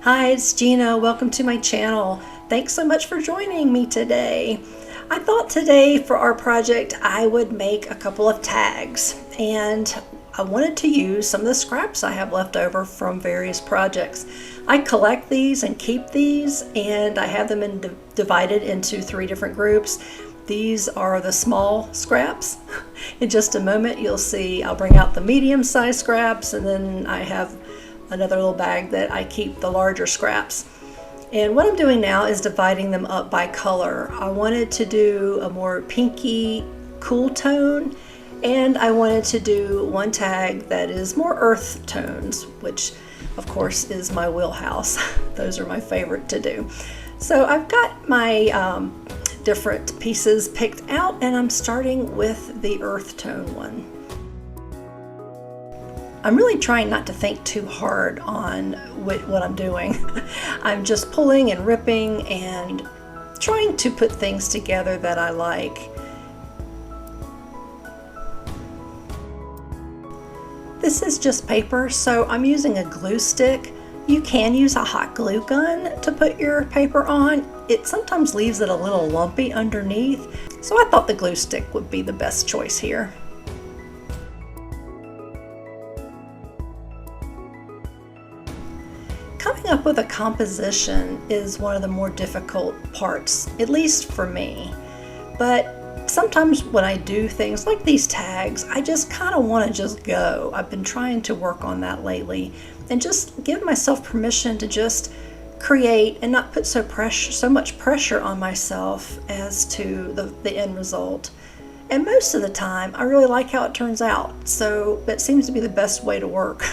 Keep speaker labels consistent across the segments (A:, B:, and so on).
A: Hi, it's Gina. Welcome to my channel. Thanks so much for joining me today. I thought today for our project I would make a couple of tags, and I wanted to use some of the scraps I have left over from various projects. I collect these and keep these, and I have them divided into 3 different groups. These are the small scraps. In just a moment you'll see I'll bring out the medium-sized scraps, and then I have another little bag that I keep the larger scraps. And what I'm doing now is dividing them up by color. I wanted to do a more pinky, cool tone, and I wanted to do one tag that is more earth tones, which of course is my wheelhouse. Those are my favorite to do. So I've got my different pieces picked out, and I'm starting with the earth tone one. I'm really trying not to think too hard on what I'm doing. I'm just pulling and ripping and trying to put things together that I like. This is just paper, so I'm using a glue stick. You can use a hot glue gun to put your paper on. It sometimes leaves it a little lumpy underneath, so I thought the glue stick would be the best choice here. Coming up with a composition is one of the more difficult parts, at least for me. But sometimes when I do things like these tags, I just kind of want to just go. I've been trying to work on that lately and just give myself permission to just create and not put so much pressure on myself as to the end result. And most of the time, I really like how it turns out, so that seems to be the best way to work.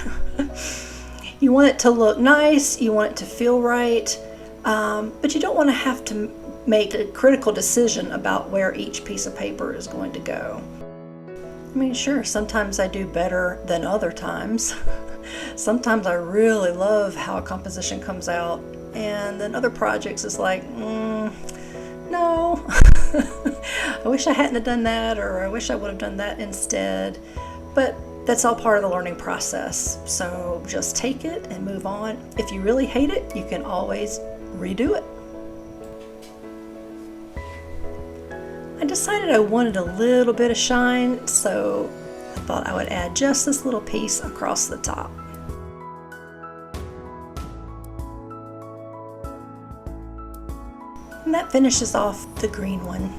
A: You want it to look nice, you want it to feel right, but you don't want to have to make a critical decision about where each piece of paper is going to go. I mean, sure, sometimes I do better than other times. Sometimes I really love how a composition comes out, and then other projects is like, no, I wish I hadn't have done that, or I wish I would have done that instead. But that's all part of the learning process, so just take it and move on. If you really hate it, you can always redo it. I decided I wanted a little bit of shine, so I thought I would add just this little piece across the top. And that finishes off the green one.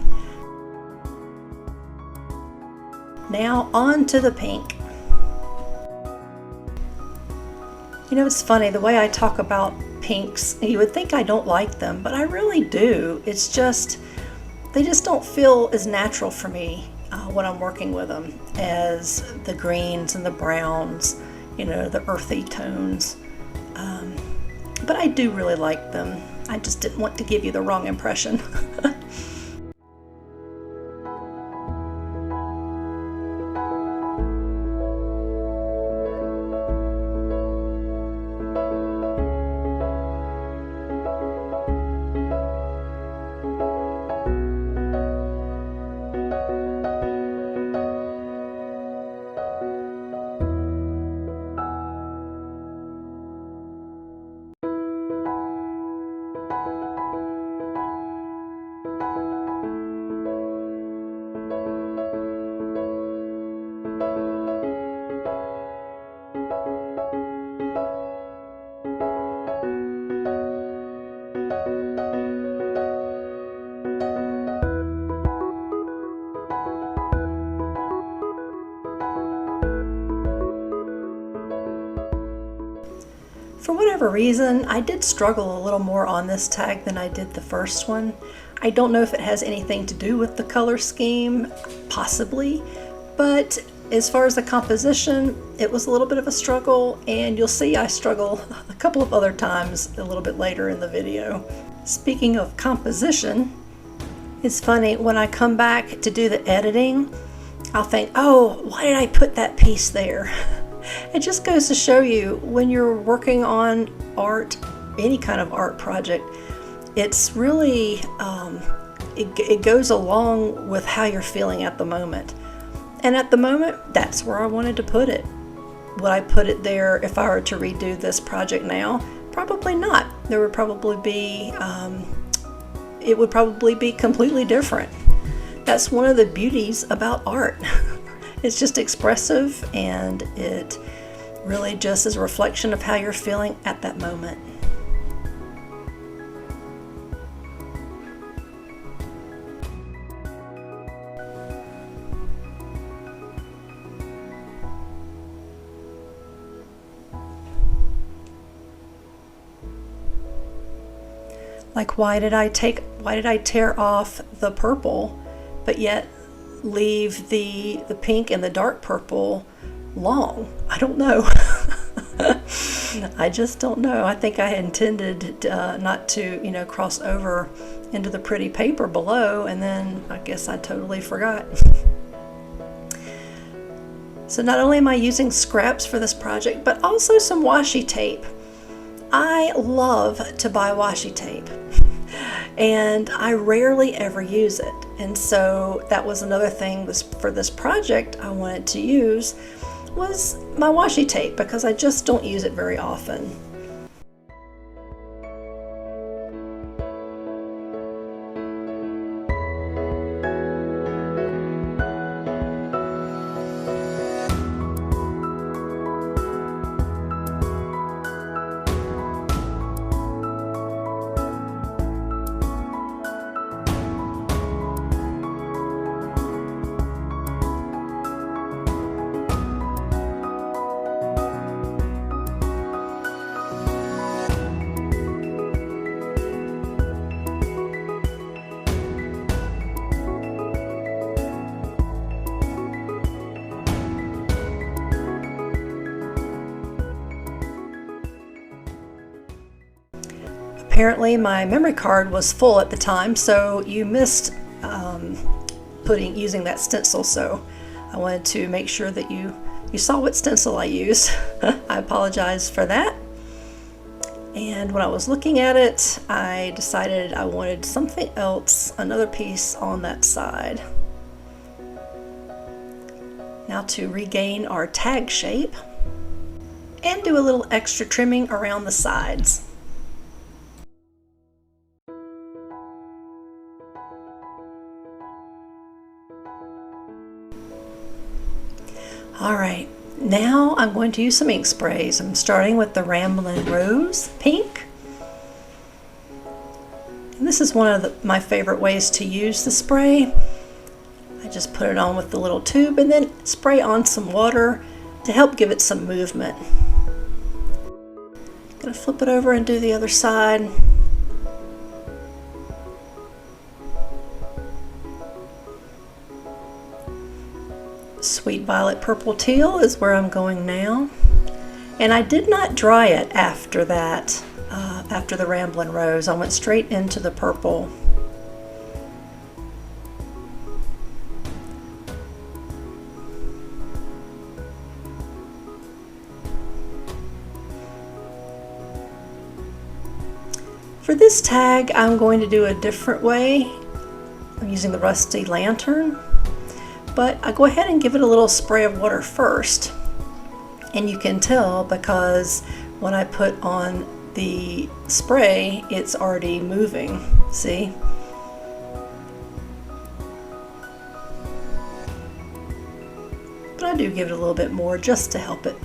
A: Now on to the pink. You know, it's funny, the way I talk about pinks, you would think I don't like them, but I really do. It's just, they just don't feel as natural for me when I'm working with them as the greens and the browns, you know, the earthy tones. But I do really like them. I just didn't want to give you the wrong impression. For whatever reason, I did struggle a little more on this tag than I did the first one. I don't know if it has anything to do with the color scheme, possibly, but as far as the composition, it was a little bit of a struggle, and you'll see I struggle a couple of other times a little bit later in the video. Speaking of composition, it's funny, when I come back to do the editing, I'll think, oh, why did I put that piece there? It just goes to show you, when you're working on art, any kind of art project, it's really, it goes along with how you're feeling at the moment. And at the moment, that's where I wanted to put it. would I put it there if I were to redo this project now? Probably not. There would probably be, it would probably be completely different. That's one of the beauties about art. It's just expressive, and it really just is a reflection of how you're feeling at that moment. Like, why did I tear off the purple, but yet leave the pink and the dark purple long? I don't know. I just don't know. I think I intended not to, cross over into the pretty paper below, and then I guess I totally forgot. So not only am I using scraps for this project, but also some washi tape. I love to buy washi tape, and I rarely ever use it. And so that was another thing for this project I wanted to use was my washi tape, because I just don't use it very often. Apparently my memory card was full at the time, so you missed using that stencil, so I wanted to make sure that you saw what stencil I used. I apologize for that. And when I was looking at it, I decided I wanted something else, another piece on that side. Now to regain our tag shape and do a little extra trimming around the sides. Alright, now I'm going to use some ink sprays. I'm starting with the Ramblin' Rose pink. And this is one of my favorite ways to use the spray. I just put it on with the little tube and then spray on some water to help give it some movement. I'm going to flip it over and do the other side. Sweet Violet Purple Teal is where I'm going now. And I did not dry it after that, after the Ramblin' Rose. I went straight into the purple. For this tag, I'm going to do a different way. I'm using the Rusty Lantern. But I go ahead and give it a little spray of water first, and you can tell because when I put on the spray, it's already moving, see? But I do give it a little bit more just to help it.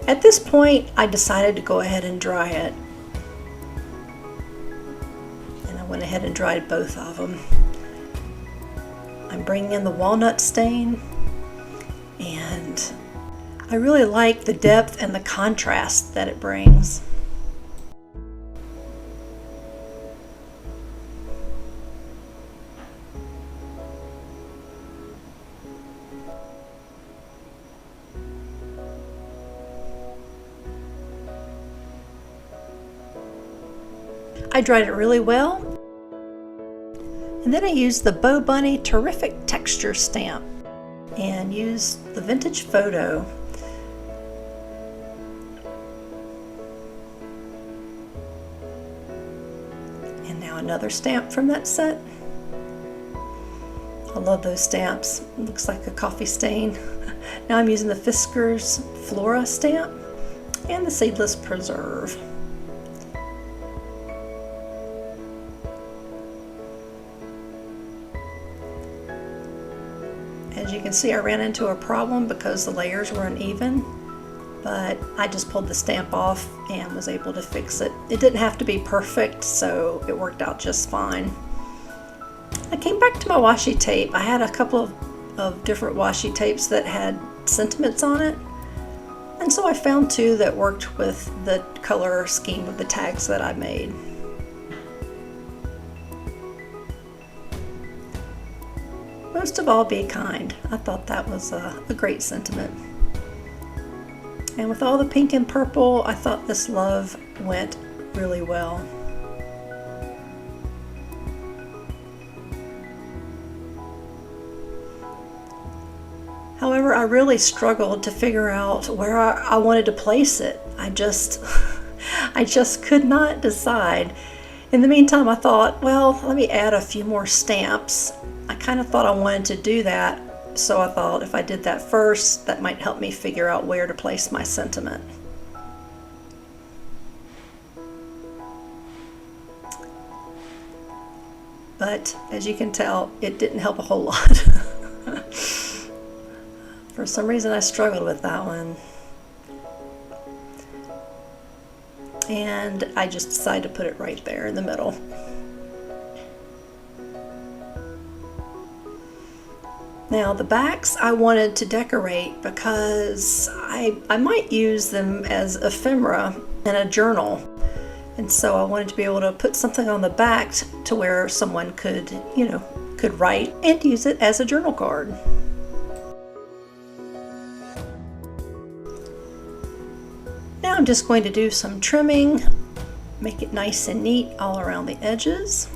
A: At this point, I decided to go ahead and dry it. And I went ahead and dried both of them. I'm bringing in the walnut stain, and I really like the depth and the contrast that it brings. I dried it really well. And then I used the Bow Bunny Terrific Texture stamp and used the Vintage Photo. And now another stamp from that set. I love those stamps. It looks like a coffee stain. Now I'm using the Fisker's Flora stamp and the Seedless Preserve. As you can see, I ran into a problem because the layers were uneven, but I just pulled the stamp off and was able to fix it. It didn't have to be perfect, so it worked out just fine. I came back to my washi tape. I had a couple of different washi tapes that had sentiments on it, and so I found two that worked with the color scheme of the tags that I made. Most of all, be kind. I thought that was a great sentiment. And with all the pink and purple, I thought this love went really well. However, I really struggled to figure out where I wanted to place it. I just could not decide. In the meantime, I thought, well, let me add a few more stamps. I kind of thought I wanted to do that, so I thought if I did that first, that might help me figure out where to place my sentiment. But as you can tell, it didn't help a whole lot. For some reason, I struggled with that one. And I just decided to put it right there in the middle. Now the backs I wanted to decorate because I might use them as ephemera in a journal. And so I wanted to be able to put something on the back to where someone could, could write and use it as a journal card. Now I'm just going to do some trimming, make it nice and neat all around the edges.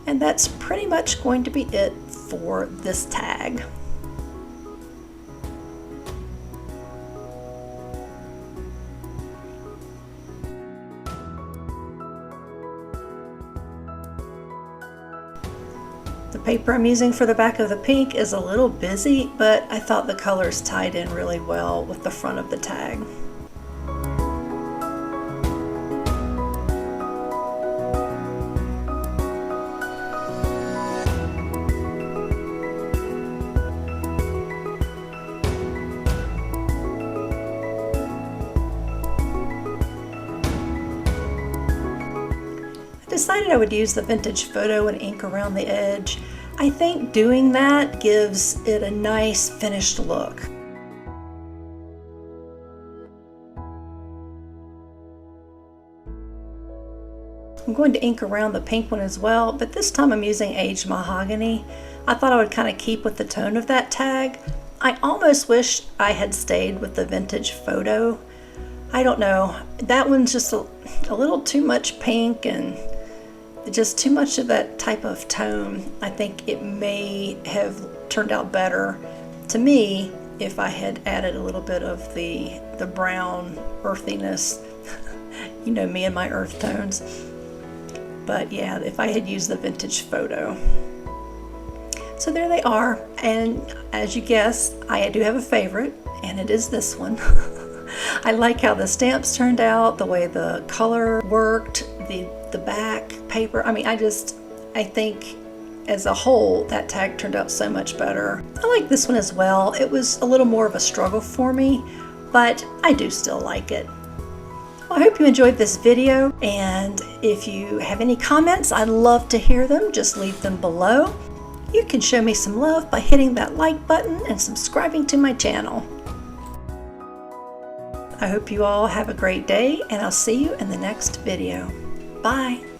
A: And that's pretty much going to be it for this tag. The paper I'm using for the back of the pink is a little busy, but I thought the colors tied in really well with the front of the tag. Decided I would use the vintage photo and ink around the edge. I think doing that gives it a nice finished look. I'm going to ink around the pink one as well, but this time I'm using aged mahogany. I thought I would kind of keep with the tone of that tag. I almost wish I had stayed with the vintage photo. I don't know, that one's just a little too much pink and just too much of that type of tone. I think it may have turned out better to me if I had added a little bit of the brown earthiness. You know me and my earth tones. But yeah, if I had used the vintage photo. So there they are, and as you guessed, I do have a favorite, and it is this one. I like how the stamps turned out, the way the color worked, the back paper. I mean, I think as a whole that tag turned out so much better. I like this one as well. It was a little more of a struggle for me, but I do still like it. Well, I hope you enjoyed this video, and if you have any comments, I'd love to hear them. Just leave them below. You can show me some love by hitting that like button and subscribing to my channel. I hope you all have a great day, and I'll see you in the next video. Bye.